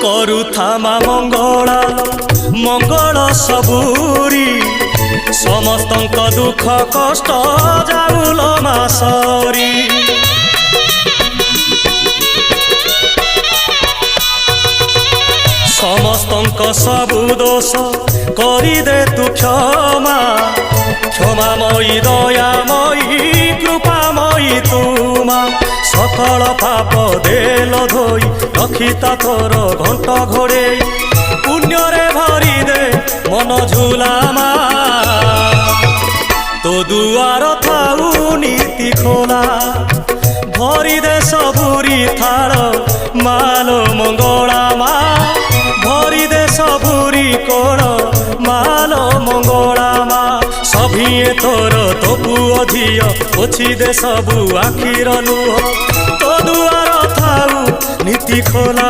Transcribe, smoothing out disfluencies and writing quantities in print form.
କରୁଥାମା ମଙ୍ଗଳା ମଙ୍ଗଳ ସବୁରି ସମସ୍ତଙ୍କ ଦୁଃଖ କଷ୍ଟ ଯାଉଲ ମା ସରି। ସମସ୍ତଙ୍କ ସବୁ ଦୋଷ କରିଦେ ତୁ କ୍ଷମା କ୍ଷମାମୟୀ ଦୟାମୟୀ କୃପାମୟୀ ତୁମା ସକଳ ପାପ ଦେଲ ଧୋଇ ରଖିତା ତୋର ଘଣ୍ଟ ଘୋଡ଼େଇ ପୁଣ୍ୟରେ ଭରିଦେ ମନ ଝୁଲାମା ତୋ ଦୁଆର ଥାଉ ନୀତି ଖୋଲା ଭରିଦେ ସବୁରି ଥାଳ ମାଲୋ ମଙ୍ଗଳା ମା ଭରିଦେ ସବୁରି କୋଳ ମାଲୋ ମଙ୍ଗଳା ମା ସଭିଏ ତୋର ତୋ ପୁଅ ଝିଅ ପୋଛିଦେ ସବୁ ଆଖିର ଲୁହ ତୋ ଦୁଆର ଥାଉ ନୀତି ଖୋଲା।